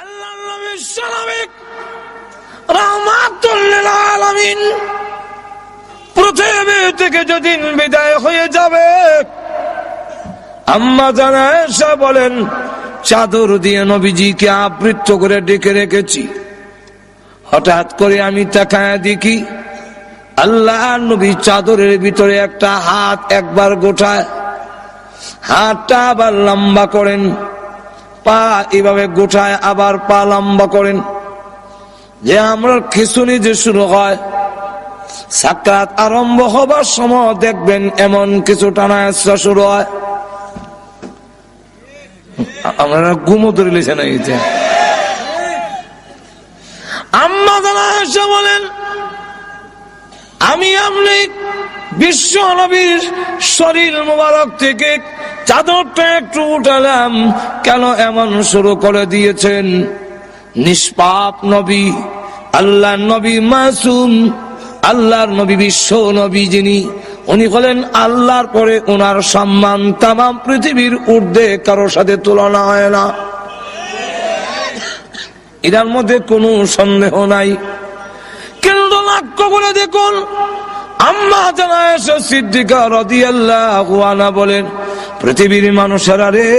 আল্লাহর নবী সালামিক রাহমাতুল লিল আলামিন পৃথিবী থেকে যেদিন বিদায় হয়ে যাবে, আম্মা জান আয়েশা বলেন, চাদর দিয়ে নবীজিকে আবৃত করে ডেকে রেখেছি। হঠাৎ করে আমি তাকায় দেখি আল্লাহর নবী চাদরের ভিতরে একটা হাত একবার গোটায়, হাতটা আবার লম্বা করেন, পা এভাবে গোটায় আবার পা লম্বা করেন। যে আমরা খিঁচুনি যে শুরু হয়, সাকরাত আরম্ভ হবার সময় দেখবেন এমন কিছু টানা আসা শুরু হয়। আপনারা ঘুমো ধরে লিখেন। আম্মা জান আয়েশা বলেন, আমি আপনি বিশ্ব নবীর শরীর মোবারক থেকে চাদরটা একটু উঠালাম, কেন এমন শুরু করে দিয়েছেন? নিষ্পাপ নবী, আল্লাহর নবী মাসুম, আল্লাহর নবী বিশ্ব নবী যিনি, উনি হলেন আল্লাহর পরে ওনার সম্মান তাম পৃথিবীর ঊর্ধ্বে কারোর সাথে তুলনা হয় না, এটার মধ্যে কোনো সন্দেহ নাই। কিন্তু লক্ষ্য করে দেখুন, আম্মা জান আয়েশা সিদ্দিকা রাদিয়াল্লাহু আনহা বলেন, পৃথিবীর মানুষেরা রে,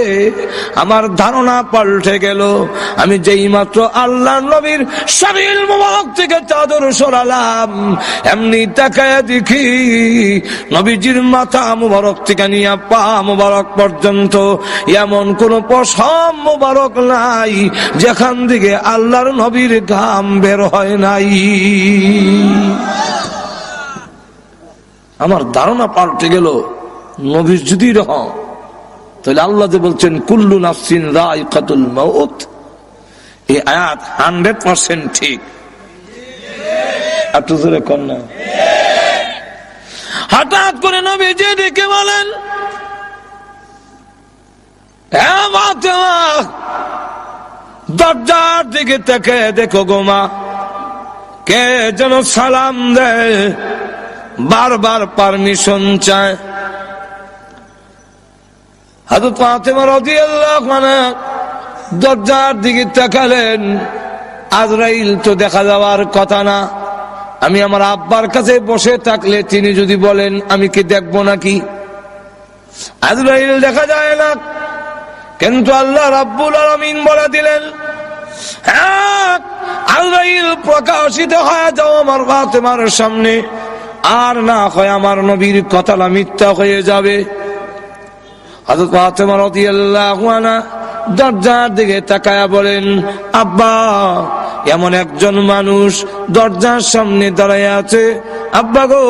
আমার ধারণা পাল্টে গেল। আমি যেই মাত্র আল্লাহর নবীর শরীর মোবারক থেকে চাদর সরালাম, এমনি তাকায় দেখি নবীজির মাথা মোবারক থেকে নিয়ে পা মোবারক পর্যন্ত এমন কোন পশম মোবারক নাই যেখান থেকে আল্লাহর নবীর ঘাম বের হয় নাই। আমার ধারণা পাল্টে গেল। নবীর যদি রহ, তাহলে আল্লাহ যে বলছেন কুল্লু নাফসিন যায়িকাতুল মাউত, এই আয়াত 100% ঠিক। একটু জোরে কর না। হঠাৎ করে নবীজি ডেকে বলেন, হে ফাতেমা, দরজার দিকে তাকে দেখো গো মা, কে যেন সালাম দেয়, বারবার পারমিশন চায়। হযরত ফাতেমা রাদিয়াল্লাহু আনহা দরজার দিকে তাকালেন, আজরাইল তো দেখা যাওয়ার কথা না। আমি আমার আব্বার কাছে বসে থাকলে তিনি যদি বলেন, আমি কি দেখবো নাকি? আজরাইল দেখা যায় না, কিন্তু আল্লাহ রাব্বুল আলামিন বলে দিলেন, হ্যাঁ আজরাইল প্রকাশিত হয়ে যাও আমার ফাতেমার সামনে, আর না হয় আমার নবীর কথাটা মিথ্যা হয়ে যাবে। হযরত ফাতেমা রাদিয়াল্লাহু আনহা দরজার দিকে তাকায়া বলেন, আব্বা, এমন একজন মানুষ দরজার সামনে দাঁড়ায় আছে, আব্বা গো,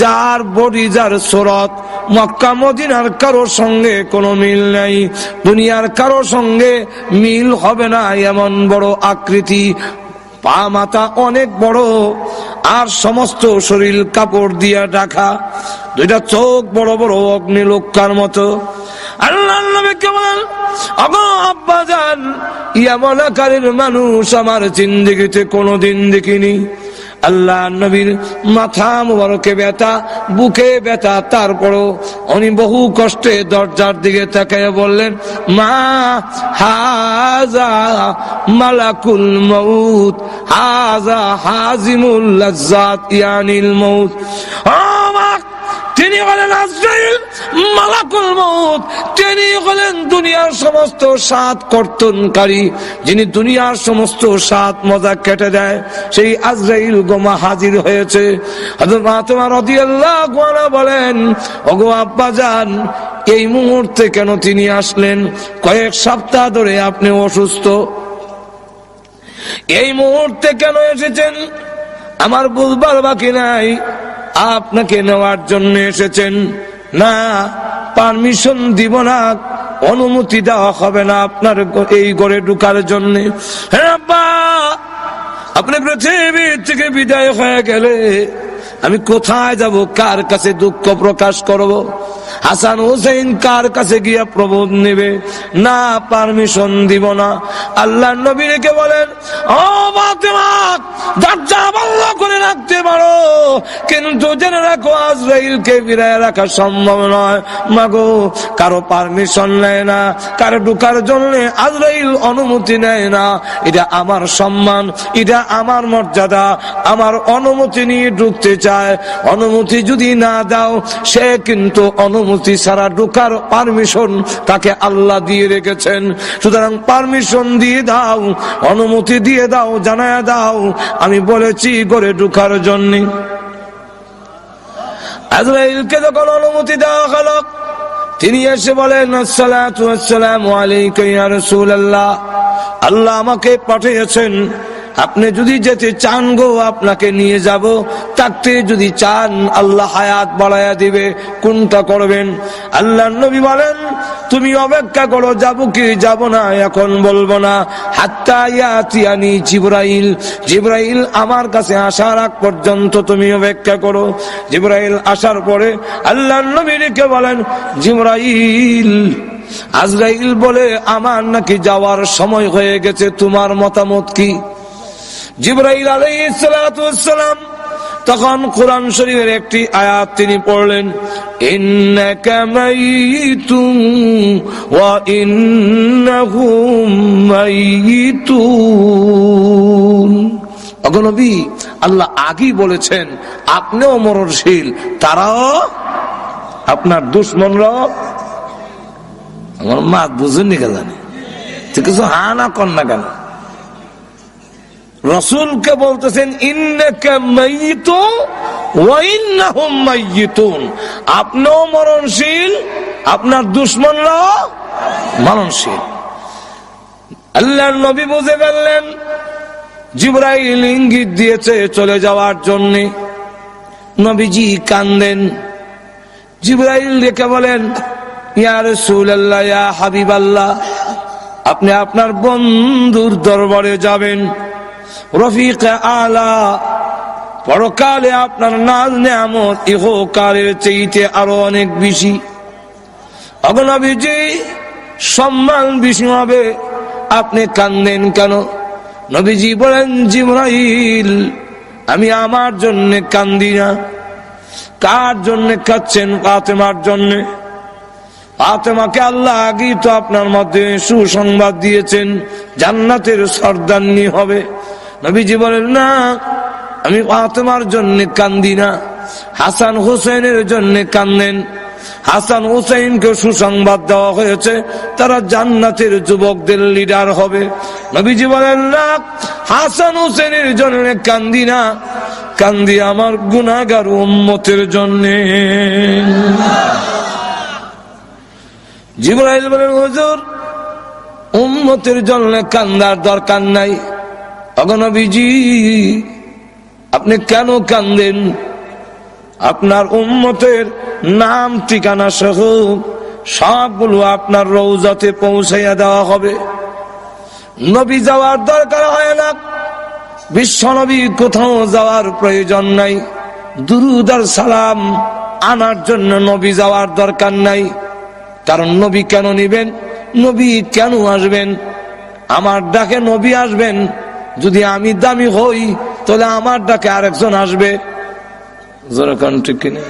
যার বডি, যার সুরত মক্কা মদিনার কারো সঙ্গে কোনো মিল নাই, দুনিয়ার কারো সঙ্গে মিল হবে না, এমন বড় আকৃতি, পা মাথা অনেক বড়, আর সমস্ত শরীর কাপড় দিয়া ঢাকা, দুইটা চোখ বড় বড় অগ্নিলোকার মতো। আল্লাহর নবীকে বলেন, ওগো আব্বা জান, এমন আকারের মানুষ আমার জিন্দেগিতে কোনোদিন দেখিনি। আল্লাহর নবীর মাথা মুবারকে ব্যথা, বুকে ব্যথা, তারপরও উনি বহু কষ্টে দরজার দিকে তাকিয়ে বললেন, মা হাযা মালাকুল মাউত, হাযা হাজিমুল লাজ্জাত ইয়ানিল মাউত। তিনি হলেন আজরাইল, মালাকুল মউত, তিনি হলেন দুনিয়ার সমস্ত স্বাদ কর্তনকারী, যিনি দুনিয়ার সমস্ত স্বাদ মজা কেটে দেয়, সেই আজরাইল গোমা হাজির হয়েছে। হযরত ফাতেমা রাদিয়াল্লাহু আনহা বলেন, ওগো আব্বা জান, এই মুহূর্তে কেন তিনি আসলেন? কয়েক সপ্তাহ ধরে আপনি অসুস্থ, এই মুহূর্তে কেন এসেছেন আমার বুঝবার বাকি নাই। আপনাকে নেওয়ার জন্য এসেছেন না, পারমিশন দিব না, অনুমতি দেওয়া হবে না আপনার এই ঘরে ঢুকার জন্য। হ্যাঁ আব্বা, আপনি পৃথিবী থেকে বিদায় হয়ে গেলে আমি কোথায় যাব, কার কাছে দুঃখ প্রকাশ করব? হাসান হুসাইন কার কাছে গিয়া প্রবোধ নেবে? না, পারমিশন দিব না। আল্লাহর নবী রেখে বলেন, ও ফাতেমা, দরজা বন্ধ করে রাখতে পারো, কিন্তু জেনে রাখো আজরাইলকে ফিরায় রাখা সম্ভব নয়। মাগো, কারো পারমিশন নেয় না, কারো ঢুকার জন্য আজরাইল অনুমতি নেয় না। এটা আমার সম্মান, এটা আমার মর্যাদা, আমার অনুমতি নিয়ে ঢুকতে চায়। অনুমতি যদি না দাও, সে কিন্তু অনুমতি ছাড়া ঢুকার পারমিশন তাকে আল্লাহ দিয়ে রেখেছেন। সুতরাং পারমিশন দিয়ে দাও, অনুমতি দিয়ে দাও, জানায়া দাও আমি বলেছি ঘরে ঢুকার জন্য। আজরাইলকে যখন অনুমতি দেওয়া হলো, তিনি এসে বলেন, আসসালাতু ওয়াসসালামু আলাইকা ইয়া রাসূলুল্লাহ, আল্লাহ আমাকে পাঠিয়েছেন, আপনি যদি যেতে চান গো আপনাকে নিয়ে যাব, থাকতে যদি চান আল্লাহ হায়াত বাড়ায়া দিবে, কোনটা করবেন? আল্লাহর নবী বলেন, তুমি অপেক্ষা করো, যাব কি যাব না এখন বলবো না, হাত্তা ইয়াতিয়ানি জিবরাইল, জিবরাইল আমার কাছে আসার আগ পর্যন্ত তুমি অপেক্ষা করো। জিবরাইল আসার পরে আল্লাহর নবী রেখে বলেন, জিবরাইল, আজরাইল বলে আমার নাকি যাওয়ার সময় হয়ে গেছে, তোমার মতামত কি? জিবরাইল আলাইহিস সালাতু ওয়াস সালাম তখন কোরআন শরীফের একটি আয়াত তিনি পড়লেন, ইন্নাকা মাইতুন ওয়া ইন্নাহুম মাইতুন। ওগো নবী, আল্লাহ আগেই বলেছেন আপনিও মরণশীল, তারাও, আপনার দুশমনরাও। আমার মা বুঝেননি কে জানে, তুই কিছু হা না কর না কেন? রসুলকে বলতেছেন ইন্নাকা মাইয়িতুন ওয়া ইন্নাহুম মাইয়িতুন, আপনিও মরণশীল, আপনার দুশমনরাও মরণশীল। আল্লাহর নবী বুঝে ফেললেন জিবরাইল ইঙ্গিত দিয়েছে চলে যাওয়ার জন্য। নবীজি কান্দেন। জিবরাইল ডেকে বলেন, ইয়া রাসূলুল্লাহ, ইয়া হাবিবাল্লাহ, আপনি আপনার বন্ধুর দরবারে যাবেন, রফিক আলা, পরকালে আপনার নাজ নেয়ামত ইহকালের চাইতে আরো অনেক বেশি। ওগো নবীজি, সম্মান বেশি হবে, আপনি কান্দেন কেন? নবীজি বলেন, জিবরাইল, আমি আমার জন্য কান্দি না। কার জন্য কাঁদছেন? ফাতেমার জন্য। ফাতেমাকে আল্লাহ আগেই তো আপনার মধ্যে সুসংবাদ দিয়েছেন, জান্নাতের সর্দারনি হবে। নবীজি বলেন, না, আমি ফাতেমার জন্য কান্দি না, হাসান হুসাইনের জন্য কান্দেন। হাসান হুসাইনকে সুসংবাদ দেওয়া হয়েছে, তারা জান্নাতের যুবকদের লিডার হবে। নবীজি বলেন, না, হাসান হুসাইনের জন্য কান্দি না, কান্দি আমার গুনাহগার উম্মতের জন্য। জিবরাইল বলেন, হুজুর, উম্মতের জন্য কান্দার দরকার নাই। ওগো নবীজি, আপনি কেন কান্দেন? আপনার উম্মতের নাম ঠিকানা সহ সবগুলো আপনার রওজাতে পৌঁছাইয়া দেওয়া হবে। নবী যাওয়ার দরকার হয় না, বিশ্ব নবী কোথাও যাওয়ার প্রয়োজন নাই, দুরুদ আর সালাম আনার জন্য নবী যাওয়ার দরকার নাই। কারণ নবী কেন নিবেন? নবী কেন আসবেন? আমার ডাকে নবী আসবেন। যদি আমি দামি হই, তাহলে আমার ডাকে আরেকজন আসবে। ঠিক কিনা?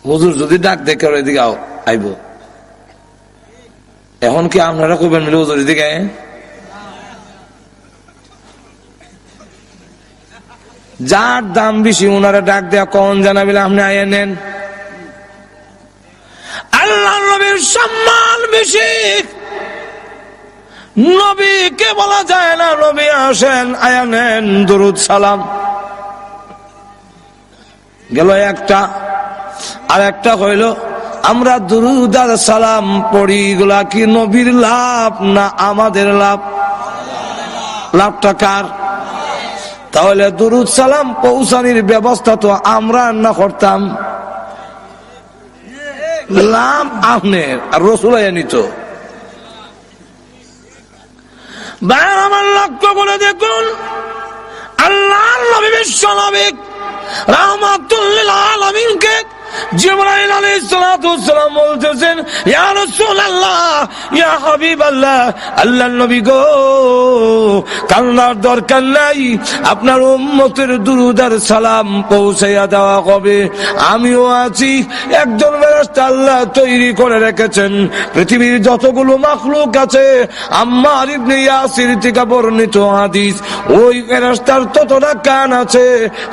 হুজুর যদি ডাক দেখে এদিকে আইব, এখন কি আপনারা কইবেন মিলে হুজুর এদিকে? যার দাম বেশি ওনারা ডাক দেয়া কখন জানাবিলে আপনি আয়া নেন। আল্লাহ নবীর সম্মান বেশি, নবীকে বলা যায় না নবী আসেন, আয়া নেন, দরুদ সালাম গেল একটা। আর একটা হইল আমরা দুরুদ আর সালাম পড়ি, গুলা কি নবীর লাভ না আমাদের লাভ? লাভটা কার? তাহলে দুরুদ সালাম পৌঁছানির ব্যবস্থা তো আমরা না করতাম, লাভ আপনার আর রসুল নিত। আমার লক্ষ্য করে দেখুন, আল্লাহর নবী বিশ্ব নবী রাহমাতুল লিল আলামিনকে জিবরাইল আলাইহিস সালাতু ওয়াস সালাম বলতেছেন, ইয়া রাসূলুল্লাহ, ইয়া হাবিবাল্লাহ, আল্লাহর নবী গো, কান্নার দরকার নাই, আপনার উম্মতের দুরূদ আর সালাম পৌঁছাইয়া দেওয়া হবে। আমিও আছি, একজন ফেরেশতা আল্লাহ তৈরি করে রেখেছেন। পৃথিবীর যতগুলো মাখলুক আছে, আম্মার ইবনে ইয়াসির থেকে বর্ণিত হাদিস, ওই ফেরেশতার ততটা কান আছে,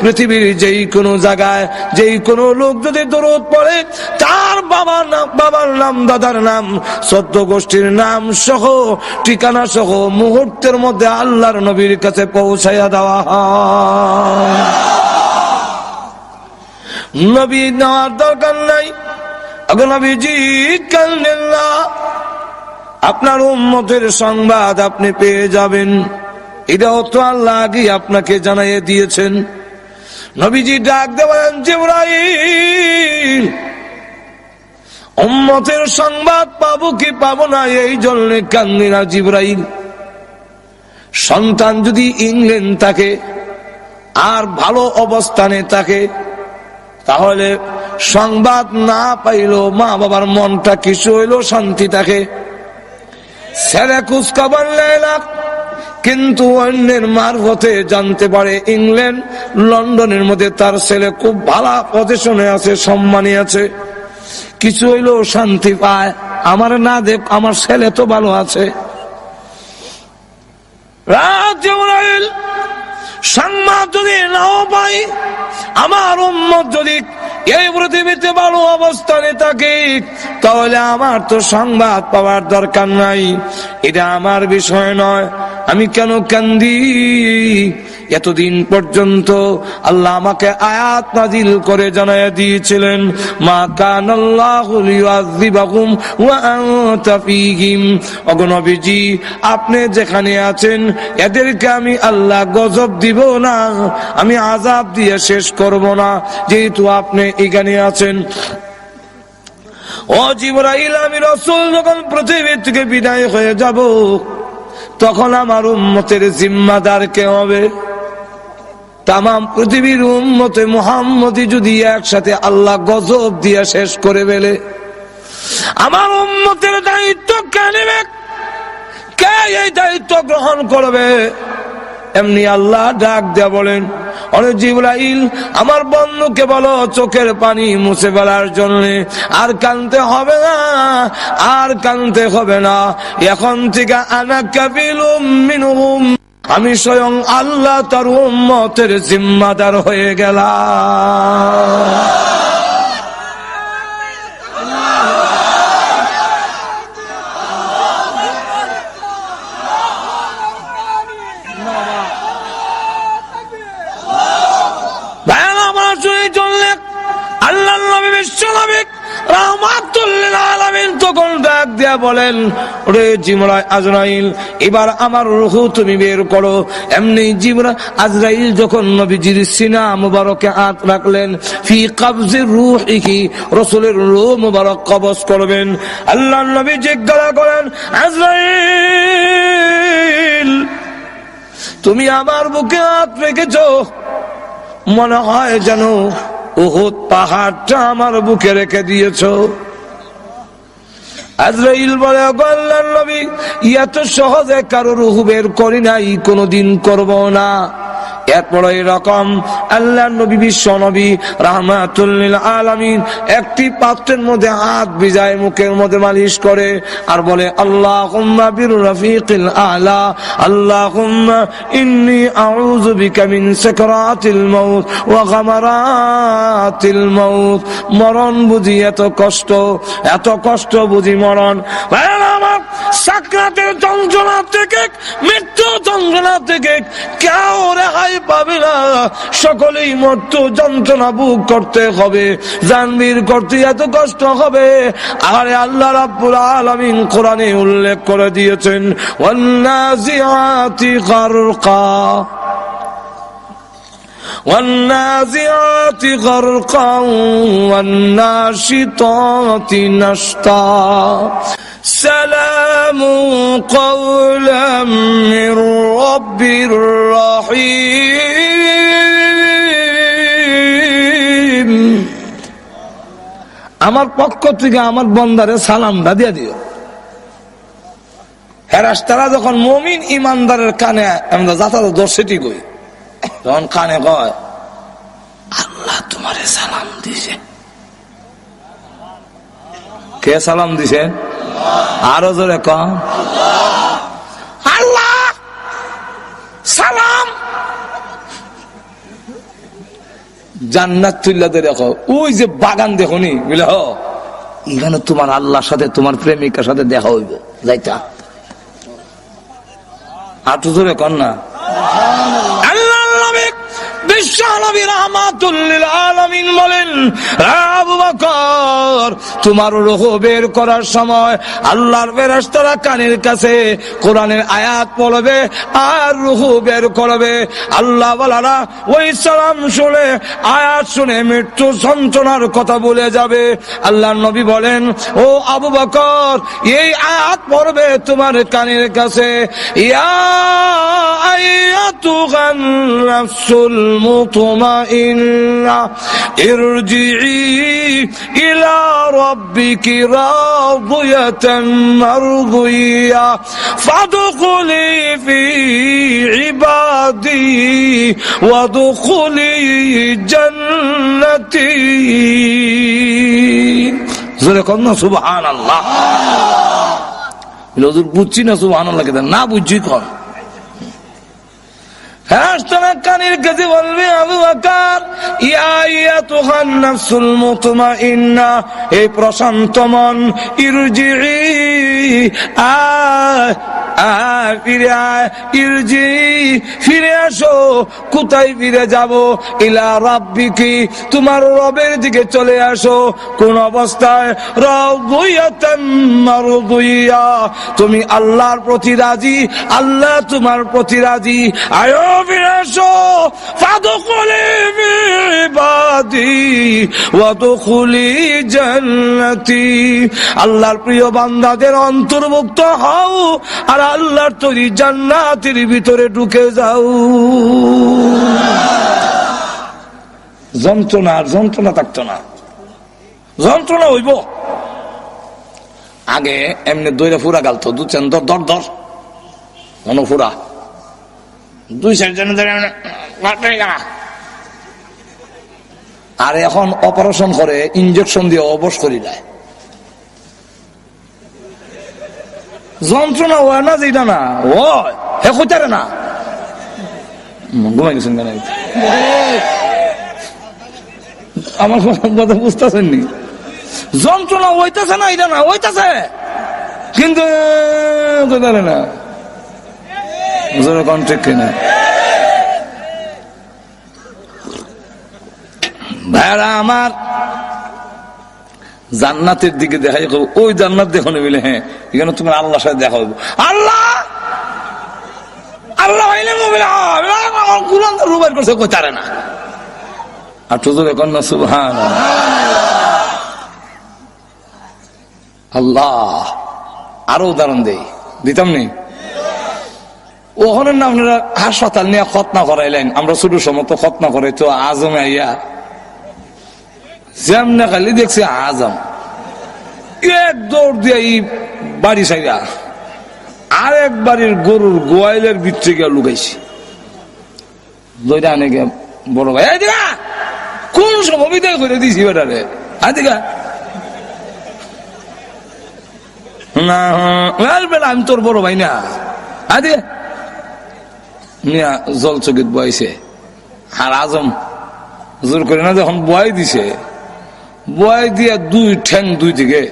পৃথিবীর যেই কোনো জায়গায় যেই কোনো লোক যদি দরুদ পড়ে, তার বাবার নাম, দাদার নাম, 14 গোষ্ঠীর নাম সহ, ঠিকানা সহ মুহূর্তের মধ্যে আল্লাহর নবীর কাছে পৌঁছাইয়া দেওয়া হয়। নবী নেওয়ার দরকার নাই। এখন নবীজি কান্দেন না, আপনার উম্মতের সংবাদ আপনি পেয়ে যাবেন, এটাও তো আল্লাহ আগে আপনাকে জানাইয়ে দিয়েছেন। নবীজি ডাক দেবেন, জিবরাইল, উম্মতের সংবাদ পাবো কি পাবো না, এই জন্য কান্দি না জিবরাইল। সন্তান যদি ইংল্যান্ড থাকে আর ভালো অবস্থানে থাকে, তাহলে সংবাদ না পাইলো মা বাবার মনটা কিছু হইলো শান্তি থাকে। ছেলে কুচকাবার লেলা, কিন্তু অন্যের মারফতে জানতে পারে ইংল্যান্ড লন্ডনের মধ্যে তার ছেলে খুব ভালো পজিশনে আছে, সম্মানী আছে, কিছু হইলেও শান্তি পায়। আমার না দেখ, আমার ছেলে তো ভালো আছে। সংবাদ যদি নাও পাই, আমার উম্মত যদি এই পৃথিবীতে ভালো অবস্থানে থাকে, তাহলে আমার তো সংবাদ পাওয়ার দরকার নাই, এটা আমার বিষয় নয়। আমি কেন কান্দি? এতদিন পর্যন্ত আল্লাহ আমাকে আয়াত নাজিল করে জানাইয়া দিয়েছিলেন, মা কানাল্লাহু লিয়ুযিবাহুম ওয়া আনতা ফীহিম। ওগো নবীজি, আপনি যেখানে আছেন এদেরকে আমি আল্লাহ গজব দিব না, আমি আযাব দিয়ে শেষ করব না, যেহেতু আপনি এখানে আছেন। ও জিবরাইল, আমি রাসূল যখন পৃথিবী থেকে বিদায় হয়ে যাব, তখন আমার উম্মতের জিম্মাদার কে হবে? তামাম পৃথিবীর উম্মতে মুহাম্মদী যদি একসাথে আল্লাহ গজব দিয়ে শেষ করে ফেলে, আমার উম্মতের দায়িত্ব কে নেবে? কে এই দায়িত্ব গ্রহণ করবে? এমনি আল্লাহ ডাক দেয়া বলেন, অরে জিবরাইল, আমার বন্ধুকে বলো চোখের পানি মুছে ফেলার জন্য। আর কানতে হবে না, আর কানতে হবে না, এখন থেকে আনা কাফিলুম মিনহুম, আমি স্বয়ং আল্লাহ তার উম্মতের জিম্মাদার হয়ে গেলাম। আল্লাহ নবী বিশ্বনবী রাহমাতুল লিল আলামিন তখন ডাক দিয়া বলেন, ওরে আজরাইল, এবার আমার রূহ তুমি বের করো। এমনি আজরাইল যখন নবীজির সিনা মুবারকে হাত রাখলেন, ফি কবজি রূহিহি, রাসূলের রূহ মুবারক কবজ করবেন। আল্লাহ নবী জিজ্ঞাসা করেন, আজরাইল, তুমি আমার বুকে হাত রেখেছো, মনে হয় যেন উহুদ পাহাড়টা আমার বুকে রেখে দিয়েছো। আজরাইল বলে, আল্লাহর নবী, এত সহজে কারো রূহ বের করি নাই, কোনদিন করব না। এরপর এরকম আল্লাহর নবী বিশ্ব নবী রাহমাতুল লিল আলামিন একটি পাত্রের মধ্যে হাত ভিজায় মুখের মধ্যে মালিশ করে আর বলে, আল্লাহুম্মা বির রাফিকিল আলা, আল্লাহুম্মা ইন্নী আউযু বিকা মিন সাকরাতিল মাউত ওয়া গামারাতিল মাউত। মরণ বুঝি এত কষ্ট বুঝি মরণ। আমার সাকরাতের যন্ত্রণা থেকে, মৃত্যু যন্ত্রণা থেকে কেউ রেহাই পাবে না, সকলেই মৃত্যু যন্ত্রণা বুক করতে হবে, জানবীর করতে এত কষ্ট হবে। আরে আল্লাহ রাব্বুল আলামিন কোরআনে উল্লেখ করে দিয়েছেন, ওয়ান্নাজিআতি গারকা والنازعات غرقا والناشطات نشطا سلام قولا من رب رحيم আমার পক্ষ থেকে আমার বন্দারে সালামটা দিয়ে দিও। ফেরেশতারা যখন মুমিন ইমানদারের কানে আমরা যাতায়াত দর্শিটি কই, তখন কানে কয় আল্লাহ তোমারে সালাম দিছে। কে সালাম দিছে? আরো জোরে কন আল্লাহ সালাম। জান্নাত তুল্লা দেখো, ওই যে বাগান দেখো নি বুঝলে, এখানে তোমার আল্লাহর সাথে তোমার প্রেমিকার সাথে দেখা হইব, যাইতা আটু ধরে কন না। আল্লাহ নবী বিশ্ব নবী রাহমাতুল লিল আলামিন বলেন, আবু বকর তোমার রূহ বের করার সময় আল্লাহর ফেরেশতারা কানের কাছে কোরআনের আয়াত পড়বে আর রূহ বের করবে। আল্লাহ ওয়ালারা ওই সালাম শুনে আয়াত শুনে মৃত্যু যন্ত্রণার কথা ভুলে যাবে। আল্লাহর নবী বলেন, ও আবু বকর এই আয়াত পড়বে তোমার কানের কাছে, ইয়া আইয়াতুহান নাফসুল মুতমাইন্না ইরজিই ইলা রাব্বিকি রাদিয়াতান মারদিয়া ফাদখুলি ফি ইবাদি ওয়াদখুলি জান্নাতি। জোরে কর না সুবহানাল্লাহ। হুজুর বুঝছি না সুবহানাল্লাহ কেন না বুঝছি কর। ফেরেশতারা কানের কাছে বলবে, আবু বকর ইয়া আইয়াতুহান নাফসুল মুতমাইন্না, এই প্রশান্ত মন, ইরজিই ফিরে আয়, ফিরে আসো। কোথায় ফিরে যাব? ইলা রাব্বিকি, তোমার রবের দিকে চলে আসো। কোন অবস্থায়? রাদিয়াতান মারদিয়া, তুমি আল্লাহর প্রতি রাজি, আল্লাহ তোমার প্রতি রাজি। আয়ো ফিরে আসো। ফাদখুলি ফি ইবাদি ওয়াদখুলি জান্নাতি, আল্লাহর প্রিয় বান্দাদের অন্তর্ভুক্ত হও আর আল্লাহর তৈরি জান্নাতের ভিতরে ঢুকে যাও। যন্ত্রণা আর যন্ত্রণা থাকতো না, যন্ত্রণা হইব। আগে এমনি দইরা ফুরা গালতো, দু চান দর দর দর মনো ফুরা, দুই চার জন আর এখন অপারেশন করে ইনজেকশন দিয়ে অবশ করি দেয়। যন্ত্রণা হয় না যেটা না ওই হে কইতারে না, ঘুমাই গেছেন কেন? আমার কথা বুঝতেছেন নি? যন্ত্রণা হইতেছে না, এটা না হইতেছে কিন্তু কইতারে না। কোন ঠিক কিনা ভাইরা আমার? জান্নাতের দিকে দেখা যাবে, ওই জান্নাত দেখো না বলে, হ্যাঁ এখানে তোমার আল্লাহর সাথে দেখা হইব। আল্লাহ আল্লাহ রুবাই করছে কইতারে না। আর তো এখন না সুবহানাল্লাহ। আল্লাহ আরো উদাহরণ দিতাম নি। ওখানে না আপনারা হাসপাতাল নিয়ে খতনা করাইলেন, আমরা ছোট সময় তো খতনা করাই তো আজমে আইয়া যেমনে খালি দেখছি আজম এক দৌড় দিয়ে বাড়ি সাইরা আরেক বাড়ির গরুর গোয়াইলের ভিতরে গিয়ে লুকাইছি। দইটা আনে গে বড় ভাই দিকা কোন সময় বিদায় করে দিছি বেটারে দিকা না বেটা আমি তোর বড় ভাই না দিকা মিয়া জল চকিত বয়াইছে। আর আজম জোর করে না যখন বয়াই দিছে, বয়াই দিয়া দুই ঠ্যাং দুই দিকে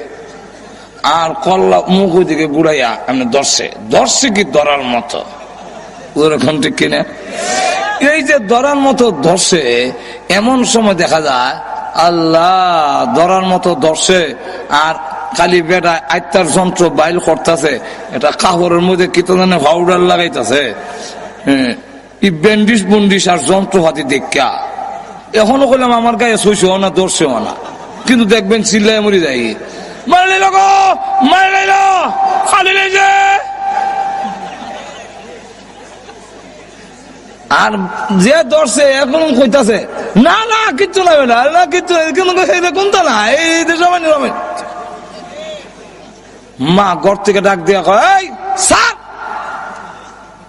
আর কল্লা মুখ ওই দিকে বুড়াইয়া এমনি ধরছে কি ধরার মতো। ওরকম ঠিক কিনা? এই যে ধরার মতো ধরছে, এমন সময় দেখা যায় আল্লাহ ধরার মতো ধরছে আর খালি বেটা আত্মার যন্ত্র বাইল করতেছে, এটা কাপড়ের মধ্যে কি তো জানে পাউডার লাগাইতেছে, ব্যান্ডিস বন্ডিস আর যন্ত্রপাতি দেখা এখনো করলাম আমার গায়ে সইছেও না ধরছেও না, কিন্তু দেখবেন চিল্লায় মরি যাই মারলে লগো মারলে খালি আর যে ধরছে এখন কইতাছে না না কিচ্ছু না বেটা, না কিচ্ছু কোনটা না এই দেশে। মা ঘর থেকে ডাক দিয়া কয় স্যার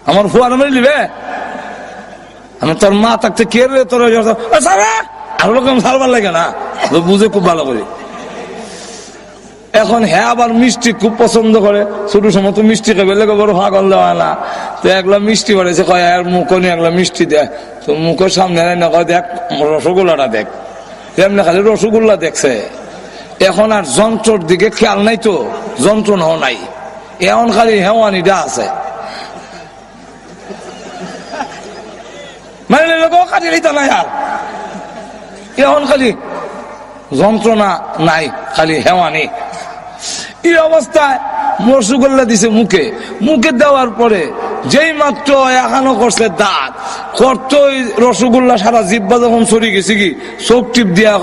আমার ফুয়া নামে নিবে। আমি তোর মা থাকতে কে রে তোর আর রকম সারবার লাগে না, বুঝে খুব ভালো করে। এখন হ্যাঁ আবার মিষ্টি খুব পছন্দ করে, ছোট সময় তো মিষ্টি খাবে লেগে বড় পাগল দেওয়া না। তো একলা মিষ্টি বাড়িয়েছে, কয় আর মুখ নিয়ে একলা মিষ্টি দেয়। তো মুখের সামনে না কয় দেখ রসগোল্লাটা দেখ, এমনি খালি রসগোল্লা দেখছে। এখন আর যন্ত্রর দিকে খেয়াল নাই, তো যন্ত্রণাও নাই, এখন খালি হেওয়ানিটা আছে। মানে কাটি লইতা নাই আর, এখন খালি যন্ত্রণা নাই, খালি হেওয়ানি। এই অবস্থায় রসগোল্লা দিছে মুখে, মুখে দেওয়ার পরে যেই মাত্র এখানো করছে দাঁত করতো রসগোল্লা সারা জিব্বা যখন সরি গেছে কি চোখ টিপ দিয়া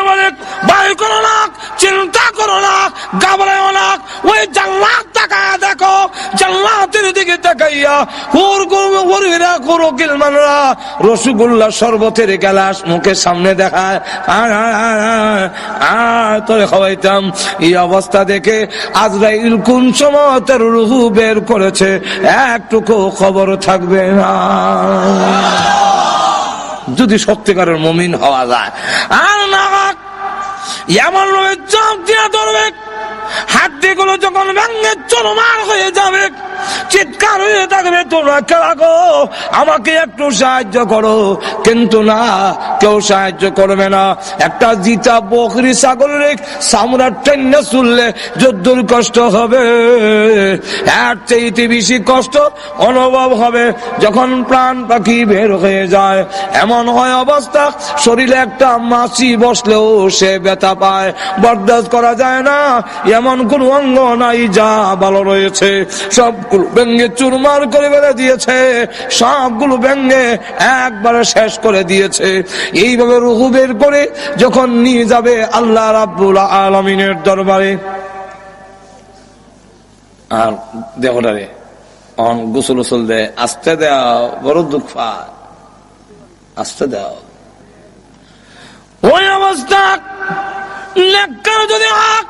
বলে বায়ু করো না, চিন্তা করো না, ঘাবড়াও না, ওই জান্নাত তাকায়া দেখো, জান্নাতের দিকে তাকাইয়া হুর করবো হরিরা করো কিলমানরা রসগোল্লা শরবতের গ্লাস মুখের সামনে দেখায়, তোরে খাওয়াইতাম। এই অবস্থা দেখে আজরাইল কোন সময় তার রুহু বের করেছে একটুকু খবর থাকবে না, যদি সত্যিকারের মুমিন হওয়া যায়। আর না এমন চাপ দিয়া ধরবে, হাড্ডিগুলো যখন ভেঙে চরমার হয়ে যাবে, চিৎকার হয়ে থাকবে তোমরা খেলা গো আমাকে একটু সাহায্য করো, কিন্তু না কেউ সাহায্য করবে না। একটা জিতা বকরি ছাগলের চামড়া টেনে চুললে যদ্দুর কষ্ট হবে, এর চাইতে বেশি কষ্ট অনুভব হবে যখন প্রাণ পাখি বের হয়ে যায়। এমন হয় অবস্থা শরীরে একটা মাছি বসলেও সে ব্যথা পায়, বরদাস্ত করা যায় না। এমন কোন অঙ্গ নাই যা ভালো রয়েছে, সবগুলো ভেঙে চুরমার করে বেড়ে দিয়েছে, সবগুলো ভেঙে একবারে শেষ করে দিয়েছে। এইভাবে রুহু বের করে যখন নিয়ে যাবে আল্লাহ রাব্বুল আলামিনের দরবারে, আর দেহটারে গোসল গোসল দেয়, আস্তে দাও, বড় দুঃখ পায়, আস্তে দাও। ওই অবস্থা যদি হাক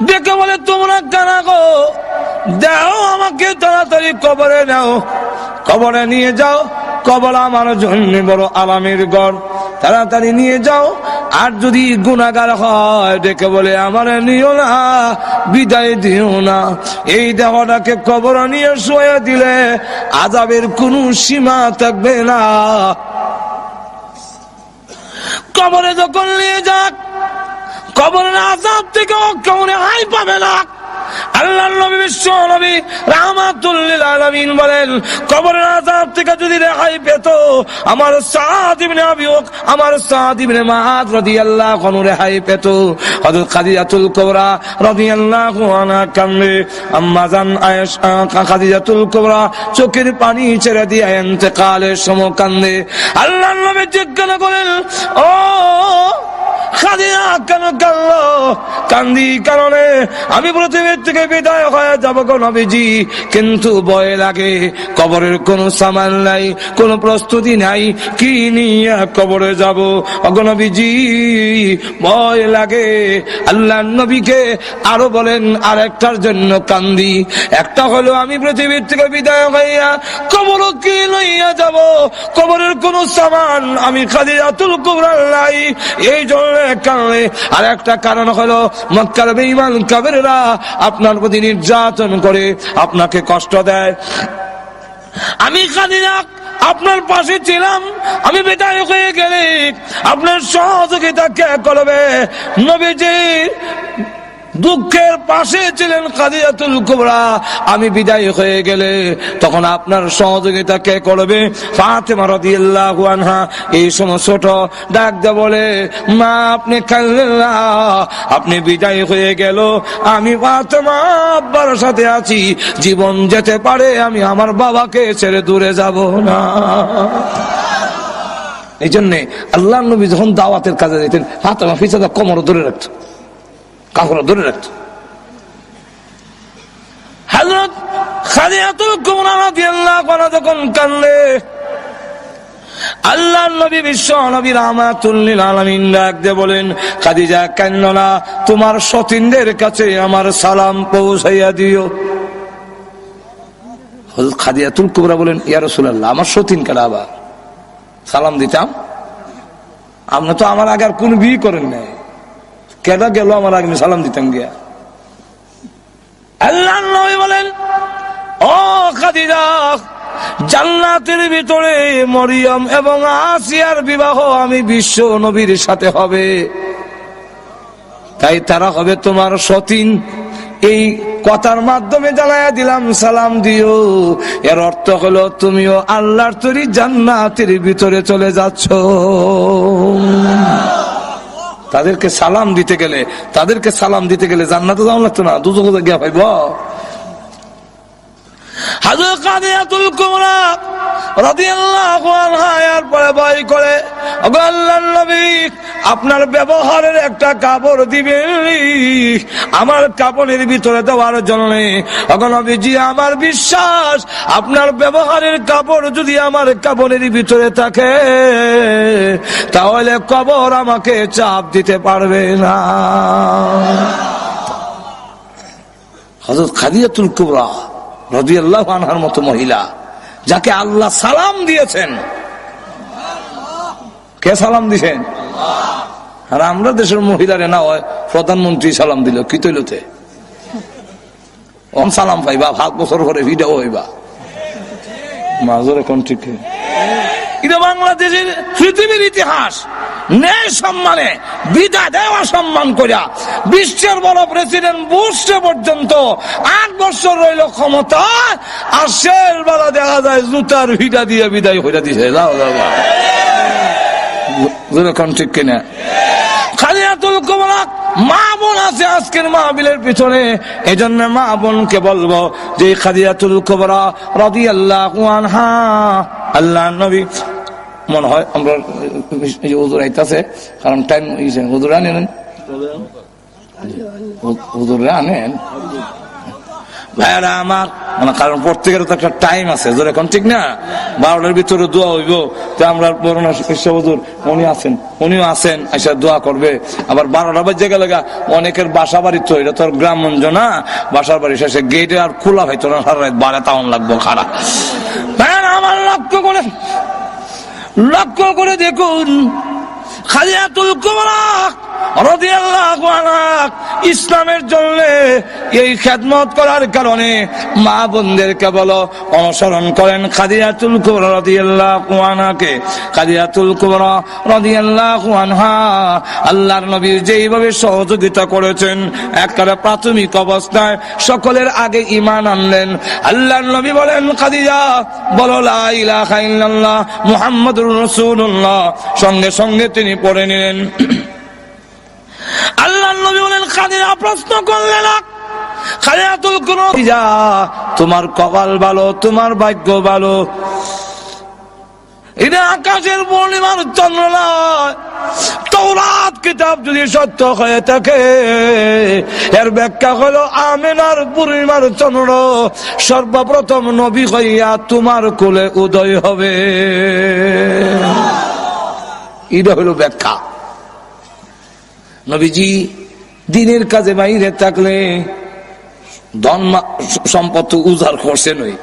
দেখে বলে তোমরা কানা গো দাও আমাকে তাড়াতাড়ি কবরে নাও, কবরে নিয়ে যাও, কবর আমার জন্য বড় আরামের ঘর, তাড়াতাড়ি নিয়ে যাও। আর যদি গুনাহগার হয় ডেকে বলে আমার নিও না, বিদায় দিও না। এই দেহটাকে কবর নিয়ে শুয়ে দিলে আযাবের কোনো সীমা থাকবে না। কবরে যখন নিয়ে যাক, কবরের আযাব থেকে কেউ রেহাই পাবে না। আল্লাহর নবী বিশ্ব নবী রাহমাতুল লিল আলামিন বলেন, কবরের আযাব থেকে যদি রেহাই পেত আমার সাদ ইবনে আবি আমার সাদ ইবনে মুআয রাদিয়াল্লাহু আনহু রেহাই পেত। হযরত খাদিজাতুল কুবরা রাদিয়াল্লাহু আনহা কান্দে, আম্মা জান আয়েশা খাদিজাতুল কুবরা চোখের পানি ছেড়ে দিয়ে ইন্তেকালের সময় কান্দে। আল্লাহর নবী জিজ্ঞাসা করেন, ও খাদিজা কেন কাঁদলো? কান্দি কারণে আমি পৃথিবীর থেকে বিদায় হয়ে যাবো গো নবীজি, কিন্তু ভয় লাগে, কবরের কোনো সামান নাই, কোনো প্রস্তুতি নাই, কি নিয়ে কবরে যাব গো নবীজি, ভয় লাগে। আল্লাহ নবীকে আরো বলেন আর একটার জন্য কান্দি, একটা হলো আমি পৃথিবীর থেকে বিদায় হইয়া কবর কি লইয়া যাব, কবরের কোনো সামান আমি খাদিজাতুল কুবরা নাই, এই জন্য কারণে। আর একটা কারণ হলো মক্কার বেঈমান কাফেররা আপনার প্রতি নির্যাতন করে, আপনাকে কষ্ট দেয়। আমি খাদিজা আপনার পাশে ছিলাম, আমি বিদায় হয়ে গেলে আপনার সহযোগিতা কে করবে? নবীজি দুঃখের পাশে ছিলেন খাদিজাতুল কুবরা, আমি বিদায় হয়ে গেলে তখন আপনার সহযোগিতা কে করবে? ফাতেমা রাদিয়াল্লাহু আনহা এই সময় ছোট ডাক দিয়ে বলে, মা আপনি কাঁদলেন না, আপনি বিদায় হয়ে গেল, আমি ফাতেমা আব্বার সাথে আছি, জীবন যেতে পারে আমি আমার বাবাকে ছেড়ে দূরে যাব না। এই জন্যে আল্লাহর নবী যখন দাওয়াতের কাজে যেতেন ফাতেমা পিছনে কোমর ধরে রাখত, কাপড় ধরে রাখত। হযরত খাদিজাতুল কুবরা রাদিয়াল্লাহু আনহা যখন কাঁদলে আল্লাহর নবী বিশ্ব নবী রাহমাতুল লিল আলামিন ডাকতে বলেন, খাদিজা কান্নো না, তোমার সতীনদের কাছে আমার সালাম পৌঁছাইয়া দিও। হযরত খাদিজাতুল কুবরা বলেন, ইয়া রাসূলুল্লাহ, আমার সতীন কারা আবার সালাম দিতাম? আপনি তো আমার আগে আর কোন বিয়ে করেন নাই, কেডা গেল আমার আগে সালাম দিতাম গিয়া? আল্লাহর নবী বলেন, ও খাদিজা, জান্নাতের ভিতরে মরিয়ম এবং আসিয়ার বিবাহ আমি বিশ্ব নবীর সাথে হবে, তাই তারা হবে তোমার সতীন। এই কথার মাধ্যমে জানাইয়া দিলাম সালাম দিও। এর অর্থ হলো তুমিও আল্লাহর তৈরি জান্নাতের ভিতরে চলে যাচ্ছ। তাদেরকে সালাম দিতে গেলে জান্নাতে যাওয়া লাগতো না, দুজকে গিয়া পাইব। হযরত খাদিজাতুল কুবরা রাদিয়াল্লাহু আনহা এর পরে ভয় করে, ওগো আল্লাহর নবী, আপনার ব্যবহারের একটা কাপড় দিবেন আমার কাপড়ের ভিতরে দেওয়ার জন্য। ওগো নবীজি, আমার বিশ্বাস আপনার ব্যবহারের কাপড় যদি আমার কাপড়ের ভিতরে থাকে তাহলে কবর আমাকে চাপ দিতে পারবে না। হযরত খাদিজাতুল কুবরা রাদিয়াল্লাহু আনহার মতো মহিলা, যাকে আল্লাহ সালাম দিয়েছেন। কে সালাম দিয়েছেন? আর আমরা দেশের মহিলারে না হয় প্রধানমন্ত্রী সালাম দিল, কি তৈলতে ওম সালাম পাইবা, 7 বছর পরে ভিডিও হইবা মাজর। এখন ঠিক এটা বাংলাদেশের পৃথিবীর ইতিহাস। ন্যায় সম্মানে বিদায় দেওয়া সম্মান করিয়া বিশ্বের বড় প্রেসিডেন্ট বুশ পর্যন্ত 8 বছর রইল ক্ষমতা, আর শেষ বেলা দেখা যায় জুতার ভিড়া দিয়ে বিদায় হইয়া দিছে। ঠিক কিনা? খাদিজাতুল কুবরা মা বোন আছে আজকের মাহফিলের পিছনে, এজন্য মা বোনকে বলবো যে খাদিজাতুল কুবরা রাদিয়াল্লাহু আনহা, আল্লাহর নবী, মনে হয় আমরা হুজুর আইতাছে, কারণ টাইম হইছে, হুজুর আনেন, হুজুর আনেন ভাইরা আমার, মানে কারণ প্রত্যেকের তো একটা টাইম আছে, এখন ঠিক না? 12টার ভিতরে দোয়া হইব, তো আমরা বরুণা হুজুর উনিও আছেন, এসে দোয়া করবে। আবার 12টা বাজে গেলে অনেকের বাসা বাড়ি, তো এটা তো গ্রামগঞ্জ না, বাসার বাড়ি শেষে গেটে আর খোলা হইতো না, সারা রাত 12 তাউন লাগবো খারাপ। ভাইরা আমার, লক্ষ্য করে দেখুন, খাদিজাতুল কুবরা রাদিয়াল্লাহু আনহা ইসলামের জন্য এই খেদমত করার কারণে মা বোনদেরকে বলো অনুসরণ করেন খাদিজাতুল কুবরা রাদিয়াল্লাহু আনহাকে। খাদিজাতুল কুবরা রাদিয়াল্লাহু আনহা আল্লাহর নবী যেইভাবে সহযোগিতা করেছেন, একেবারে প্রাথমিক অবস্থায় সকলের আগে ঈমান আনলেন। আল্লাহর নবী বলেন, খাদিজা বলো লা ইলাহা ইল্লাল্লাহ মুহাম্মাদুর রাসূলুল্লাহ, সঙ্গে সঙ্গে তিনি পড়ে নিলেন। আল্লাহর নবী বলেন, খাদিজা প্রশ্ন করলেন, খাদিজাতুল কুবরা, তোমার কপাল ভালো, তোমার ভাগ্য ভালো, এটা আকাশের পূর্ণিমার চন্দ্র নয়। তাওরাত কিতাব যদি সত্য হয়ে থাকে, এর ব্যাখ্যা হলো আমিনার পূর্ণিমার চন্দ্র সর্বপ্রথম নবী হইয়া তোমার কোলে উদয় হবে। এটা হলো ব্যাখ্যা। নবীজি দিনের কাজে বাইরে থাকলে ধন সম্পদ উজাড় করছে নই,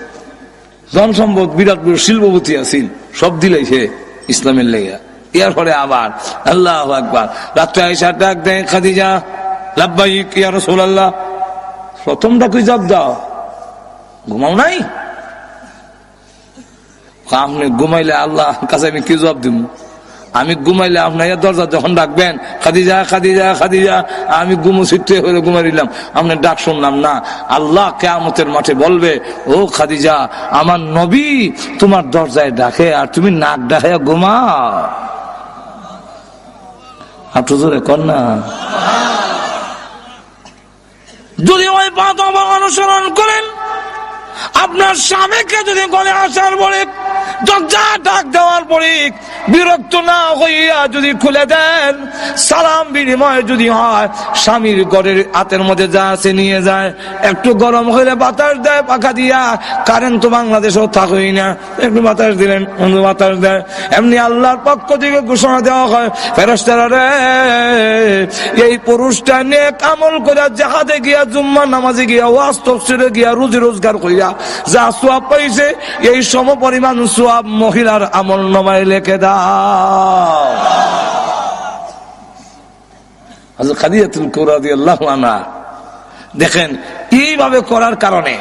ধন সম্পদ বিরাট বড় শিল্পপতি আছিল, সব দিলাইছে ইসলামের লেগা। এরপরে আবার আল্লাহু আকবার, রাত্রে আয়েশা ডাক দেয়, খাদিজা লাব্বাইক ইয়া রাসূলুল্লাহ, প্রথম ডাক জবাব দাও, ঘুমাও নাই? আপনি ঘুমাইলে আল্লাহ কাছে আমি কি জবাব দিব? আমি ঘুমাইলে আপনার দরজা যখন ডাকবেন, খাদিজা খাদিজা খাদিজা, আমি ঘুমো ছিটে হয়ে ঘুমাইলাম, আপনার ডাক শুনলাম না। আল্লাহ কিয়ামতের মাঠে বলবে, ও খাদিজা, আমার নবী তোমার দরজায় ডাকে আর তুমি নাক ডাকাইয়া ঘুমাও। একটু জোরে কর না। যদি ওই পথ অনুসরণ করেন, আপনার স্বামীকে যদি গলে আসার পরে দরজা ডাক দেওয়ার পরে বিরক্ত না হইয়া যদি খুলে দেন, সালাম বিনিময় যদি হয়, স্বামীর ঘরের হাতের মধ্যে যা আছে নিয়ে যায়, একটু গরম হইলে বাতাস দেয় পাখা দিয়া, কারেন্ট তো বাংলাদেশেও থাকই না, একটু বাতাস দিলেন বাতাস দেয়। এমনি আল্লাহর পক্ষ থেকে ঘোষণা দেওয়া হয়, ফেরেশতারা রে, এই পুরুষটা নেক আমল করে জাহাদে গিয়া, জুম্মা নামাজে গিয়া, ওয়াজ তাফসীরে গিয়া, রুজি রোজগার কইরা যা সওয়াব পাইছে, এই সম পরিমাণ সওয়াব মহিলার আমল নামায় লিখে দাও। হযরত খাদিজাতুল কুবরা রাদিয়াল্লাহু আনহা দেখেন, এইভাবে করার কারণে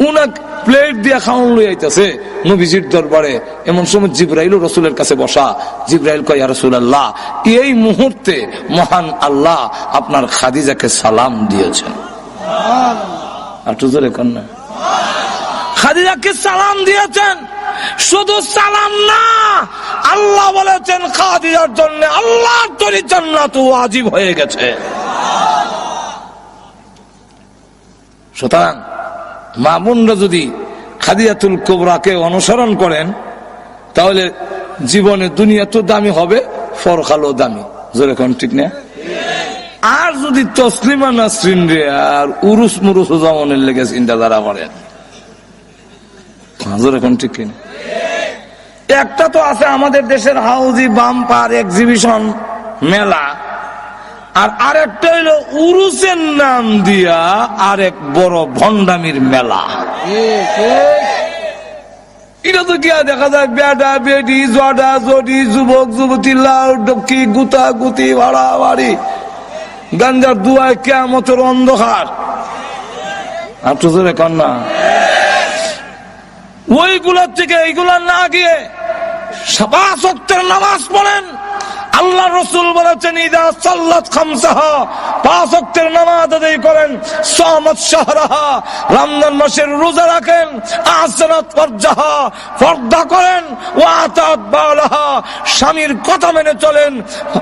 উনাক প্লেট দিয়ে খাওয়ান লই আইতাছে নবীজির দরবারে। এমন সময় জিবরাইল রাসূলের কাছে বসা। জিবরাইল কয়, ইয়া রাসূলুল্লাহ, এই মুহূর্তে মহান আল্লাহ আপনার খাদিজাকে সালাম দিয়েছেন। আর তো জোরে কোন না, খাদিজাকে সালাম দিয়েছেন। শুধু সালাম না, আল্লাহ বলেছেন খাদিজার জন্য আল্লাহর তৈরি জান্নাত ওয়াজিব হয়ে গেছে। সুতরাং মা বোনরা যদি খাদিজাতুল কুবরাকে অনুসরণ করেন, তাহলে জীবনে দুনিয়া তো দামি হবে, পরকালও দামি। জোরে কোন ঠিক না? আর যদি তসলিমা নাসরিন রে আর উরুস মুরুস জামানের লেগে চিন্তা ধারা করেন, জোরে কোন ঠিক কিনা? একটা তো আছে আমাদের দেশের হাউজি বাম্পার এক্সিবিশন মেলা, আর আরেকটা হইল উরুসের নাম দিয়া আরেক বড় ভণ্ডামির মেলা। এটা তো কি দেখা যায়, বেডা বেডি, জডা জডি, যুবক যুবতী, লাল ডকি, গুতা গুতি, ভাড়া বাড়ি, গাঞ্জার দুয়ায় কিয়ামতের অন্ধকার। আর তো জোরে কন্যা, ওইগুলোর থেকে এইগুলা না গিয়ে 5 ওয়াক্তের নামাজ পড়েন। আল্লাহ রাসূল বলেছেন, ইদা সাল্লাত খামসাহা, 5 ওয়াক্তের নামাজ আদায় করেন, সামাত শাহরাহা, রমজান মাসের রোজা রাখেন, আসরাত ফারজাহা, পর্দা করেন, ওয়া আতাত বালাহা, স্বামীর কথা মেনে চলেন,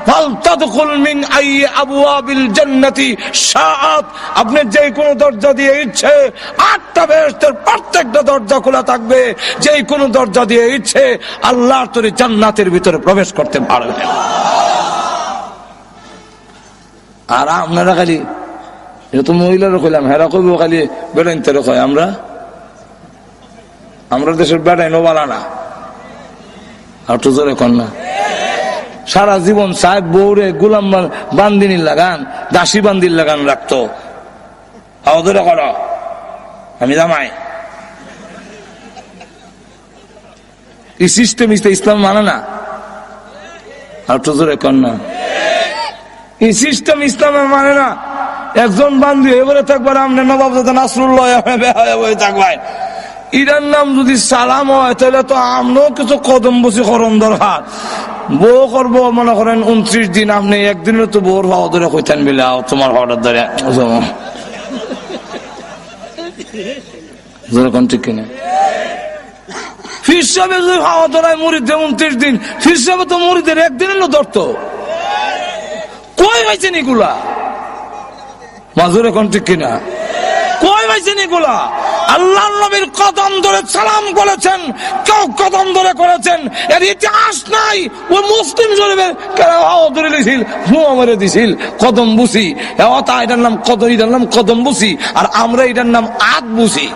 ফাল তাদখুল মিন আই আবওয়াবিল জান্নাতি শাআত, আপনি যে কোনো দরজা দিয়ে ইচ্ছে 8টা বেহেশতের প্রত্যেকটা দরজা খোলা থাকবে, যে কোনো দরজা দিয়ে ইচ্ছে আল্লাহর তৈরি জান্নাতের ভিতরে প্রবেশ করতে পারবেন। আর আপনারা খালি, এটা তো মহিলারও কইলাম, হেরা কইব খালি বেড়াইন তেরো কয়, আমরা দেশের বেড়াই নোবালা না। আর তো জোরে কন্যা, সারা জীবন সাহেব বউরে গোলাম বান্দিনীর লাগান, দাসী বান্দির লাগান রাখতো। ধরে কর, আমি জামাই, এই সিস্টেম ইসলাম মানে না। আর তো জোরে কন্যা, এই সিস্টেম ইসলামে মানে না। একজন বান্ধবী এবারে থাকবার, আপনি নবাব নাসরুল্লাহ থাকবেন, ইরার নাম যদি সালাম হয়, তাহলে তো আমরাও কিছু কদম বসি করণ দরকার। বউ করবো মনে করেন 29 দিন, আপনি একদিনে তো বউর ভাও ধরে কইতেন বিলে তোমার হঠাৎ ধরে ঠিক কিনা। ফির সাহেব যদি ভাওয়া ধরায় মুড়িদে 29 দিন, ফির সাহেব তো মুড়িদের একদিন এলো ধরতো। কই পাইছেন এগুলা? মাজুরে কোন ঠিক কিনা? কই পাইছেন এগুলা? আল্লাহ নবীর কদম ধরে সালাম করেছেন, কেউ কদম ধরে করেছেন, এর ইতিহাস নাই। ওই মুসলিম শরীফে ধরে দিছিল, হুয়া মেরে দিছিল কদম বুসি, এটার নাম কদম, এটার নাম কদম বুসি। আর আমরা এটার নাম আত বুসি।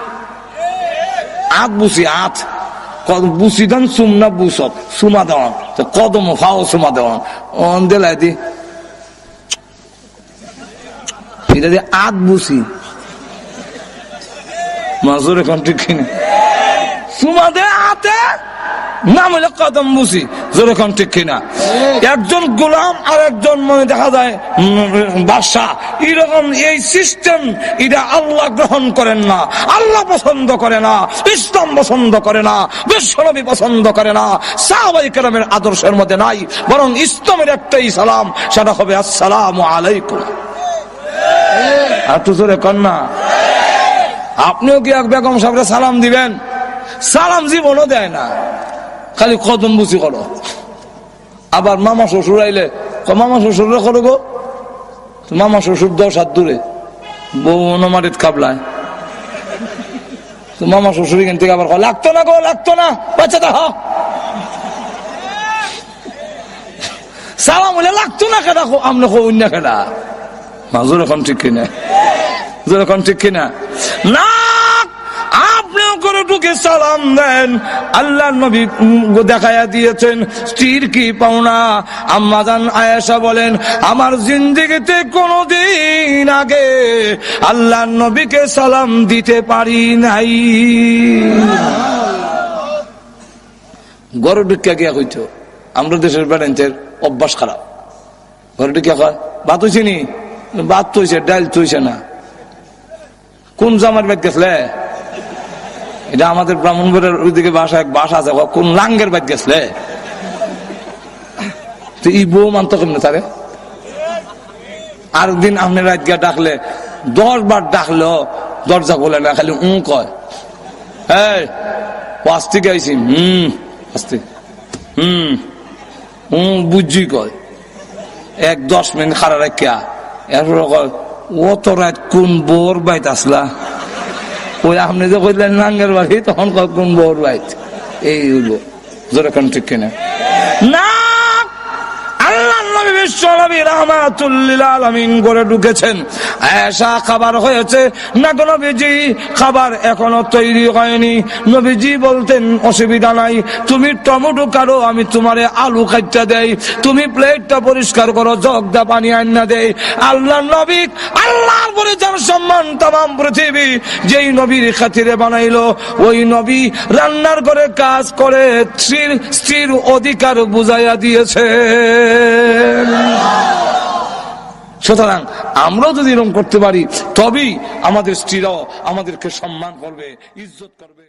আত বুসি, আত বুসি দেন, সুমনা বুসত সুমা দেওয়ান, কদম ফাও সুমা দেওয়ান অন দেলাই দি, এটা দিয়ে আত বুসি। মাজুর এখন ঠিক কিনা? সুমা দে আতে নাম হইলে কদম বুসি। জোরে কোন ঠিক কিনা? একজন গোলাম আর একজন মনে দেখা যায় বাদশা, এরকম এই সিস্টেম, এটা আল্লাহ গ্রহণ করেন না, আল্লাহ পছন্দ করে না, ইসলাম পছন্দ করে না, বিশ্বনবী পছন্দ করে না, সাহাবায়ে কেরামের আদর্শের মধ্যে নাই। বরং ইসলামের একটাই সালাম, সেটা হবে আসসালামু আলাইকুম। আর তো জোরে কন্যা, আপনিও কি এক বেগম সাহেবরা সালাম দিবেন? সালাম জীবনও দেয় না, খালি কদম বুঝি করো। আবার মামা শ্বশুর আইলে মামা শ্বশুরে করো গো, মামা শ্বশুর 10 হাত দূরে, বউ নমারিত কাবলায়, মামা শ্বশুর এখান থেকে আবার লাগতো না গো, লাগতো না, বাচ্চা দেখ সালাম হলে লাগতো না কেনা আমরা অন্য খেলা মাজুর এখন ঠিক কিনা এখন ঠিক কিনা না আপনিও করে ঢুকে সালাম দেন। আল্লাহ নবী দেখাইয়া দিয়েছেন স্ত্রীর কি পাওনা। আম্মা জান আয়েশা বলেন আমার জিন্দেগিতে কোনদিন আগে আল্লাহ নবীকে সালাম দিতে পারি নাই। গরু ঢুকিয়া গিয়া হইতো আমরা দেশের বেড়াইতের অভ্যাস খারাপ। ঘরে ঢুকিয়া কয় ভাত হইছে নি? ভাত তৈছে ডাল তৈছে না। কোন জামার ব্যাগ গেছলে? এটা আমাদের ব্রাহ্মণবাড়ির ওইদিকে বাসা এক বাসা আছে, কোন লাঙ্গের ব্যাগ গেছলে? তো এই বউ মানতো কেমনে তারে? আর দিন আপনি রাত গিয়া ডাকলে 10 বার ডাকলেও দরজা খোলে না, খালি কয় এই আস্তে গাইছি আস্তে বুঝি কয় 1-10 মিনিট খারা রাখিয়া এরপর কয় ও তো রাত কোন বোর বাইত আসলা? ওই আপনি যে কইলেন নাঙ্গের বাড়ি তখন কয় কোন বোর বাইত। এই হইলো জোরে কোন ঠিক কিনা না। আল্লাহ নবী বিশ্বনবী রাহমাতুল লিল আলামিন করে ঢুকেছেন। আয়েশা খাবার হয়েছে না গো নবীজি? খাবার এখনো তৈরি হয়নি। নবীজি বলতেন অসুবিধা নাই, তুমি টমেটো কাটো, আমি তোমারে আলু কাটতে দেই, তুমি প্লেটটা পরিষ্কার করো, জগদা পানি আন্না দেই। আল্লাহ নবী আল্লাহর পরে যার সম্মান তাম পৃথিবী যেই নবীর খাতিরে বানাইলো, ওই নবী রান্নার ঘরে কাজ করে স্ত্রীর অধিকার বুঝাইয়া দিয়েছে। সুতরাং আমরাও যদি এরকম করতে পারি তবেই আমাদের স্ত্রীরাও আমাদেরকে সম্মান করবে, ইজ্জত করবে।